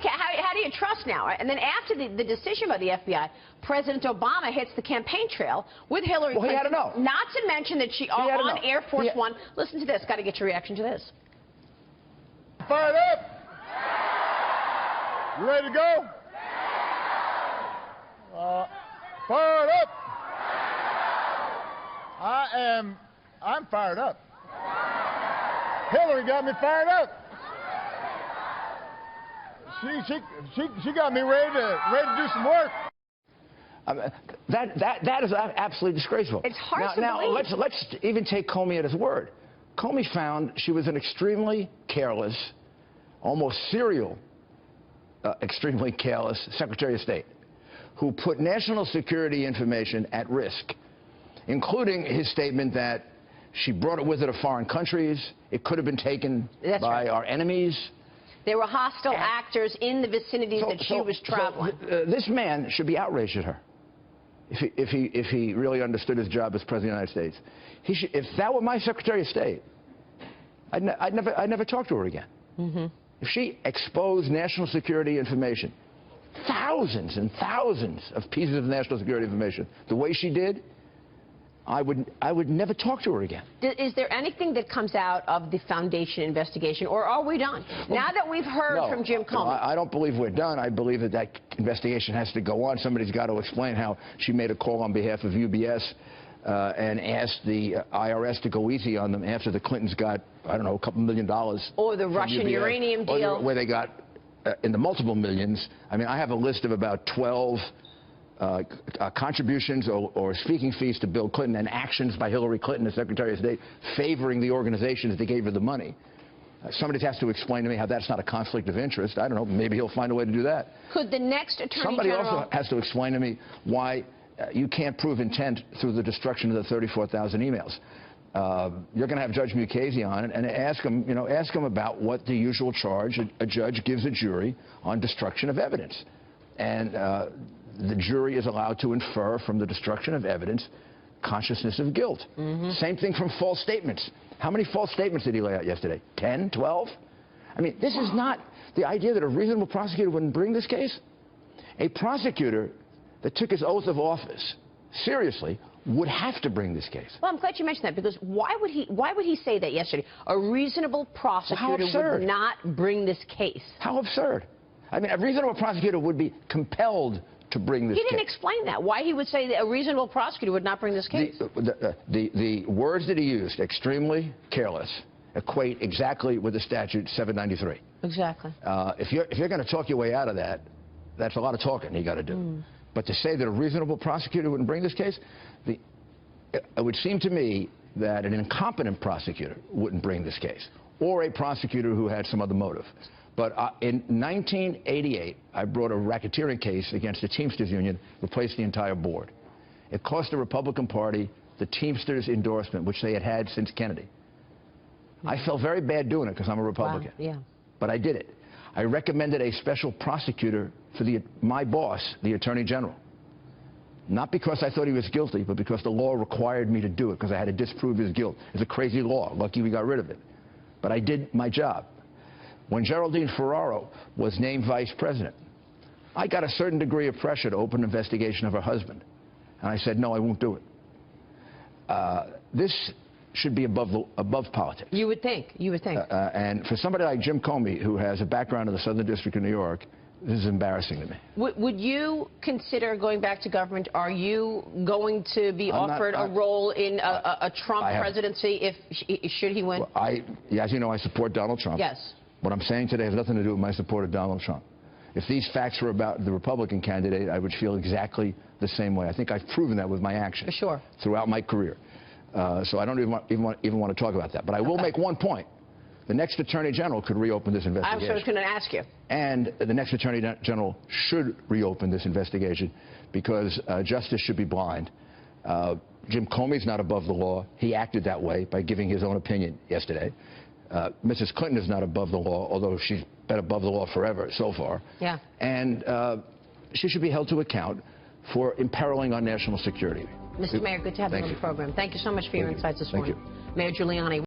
how do you trust now? And then after the decision by the FBI, President Obama hits the campaign trail with Hillary Clinton. He had to know. Not to mention that she on Air Force One. Listen to this. Got to get your reaction to this. Fired up. You ready to go? Fired up. I'm fired up. Hillary got me fired up. She got me ready to do some work. That is absolutely disgraceful. It's hard to now believe. let's even take Comey at his word. Comey found she was an extremely careless, almost serial, extremely careless Secretary of State who put national security information at risk, including his statement that she brought it with her to foreign countries. It could have been taken by our enemies. There were hostile actors in the vicinity that she was traveling. This man should be outraged at her if he really understood his job as President of the United States. If that were my Secretary of State, I'd never talk to her again. If she exposed national security information, thousands and thousands of pieces of national security information, the way she did, I would never talk to her again. Is there anything that comes out of the Foundation investigation, or are we done? Now that we've heard from Jim Comey. No, I don't believe we're done. I believe that investigation has to go on. Somebody's got to explain how she made a call on behalf of UBS and asked the IRS to go easy on them after the Clintons got, I don't know, a couple $1 million. Or the Russian UBS, uranium deal. Where they got in the multiple millions. I mean, I have a list of about 12 contributions or speaking fees to Bill Clinton and actions by Hillary Clinton, the Secretary of State, favoring the organizations that gave her the money. Somebody has to explain to me how that's not a conflict of interest. I don't know. Maybe he'll find a way to do that. Could the next Attorney Somebody General... also has to explain to me why you can't prove intent through the destruction of the 34,000 emails. You're going to have Judge Mukasey on and ask him about what the usual charge a judge gives a jury on destruction of evidence. And the jury is allowed to infer from the destruction of evidence consciousness of guilt. Same thing from false statements. How many false statements did he lay out yesterday? 10, 12? I mean, this is not the idea that a reasonable prosecutor wouldn't bring this case. A prosecutor that took his oath of office seriously would have to bring this case. Well, I'm glad you mentioned that, because why would he say that yesterday? A reasonable prosecutor would not bring this case. How absurd. I mean, a reasonable prosecutor would be compelled to bring this case. He didn't explain that, why he would say that a reasonable prosecutor would not bring this case. The words that he used, extremely careless, equate exactly with the statute 793. Exactly. If you're going to talk your way out of that, that's a lot of talking you got to do. But to say that a reasonable prosecutor wouldn't bring this case, it would seem to me that an incompetent prosecutor wouldn't bring this case, or a prosecutor who had some other motive. But in 1988, I brought a racketeering case against the Teamsters Union, replaced the entire board. It cost the Republican Party the Teamsters endorsement, which they had had since Kennedy. I felt very bad doing it because I'm a Republican. Wow. Yeah. But I did it. I recommended a special prosecutor for my boss, the Attorney General. Not because I thought he was guilty, but because the law required me to do it, because I had to disprove his guilt. It's a crazy law. Lucky we got rid of it. But I did my job. When Geraldine Ferraro was named vice president, I got a certain degree of pressure to open an investigation of her husband. And I said, no, I won't do it. This should be above politics. You would think. You would think. And for somebody like Jim Comey, who has a background in the Southern District of New York, this is embarrassing to me. Would you consider going back to government? Are you going to be offered a role in a Trump presidency should he win? Well, as you know, I support Donald Trump. Yes. What I'm saying today has nothing to do with my support of Donald Trump. If these facts were about the Republican candidate, I would feel exactly the same way. I think I've proven that with my actions throughout my career. So I don't even want to talk about that. But I will make one point. The next Attorney General could reopen this investigation. I was going to ask you. And the next Attorney General should reopen this investigation because justice should be blind. Jim Comey's not above the law. He acted that way by giving his own opinion yesterday. Mrs. Clinton is not above the law, although she's been above the law forever so far. Yeah. And she should be held to account for imperiling our national security. Mr. Mayor, good to have you on the program. Thank you so much for your insights this morning. Thank you. Mayor Giuliani.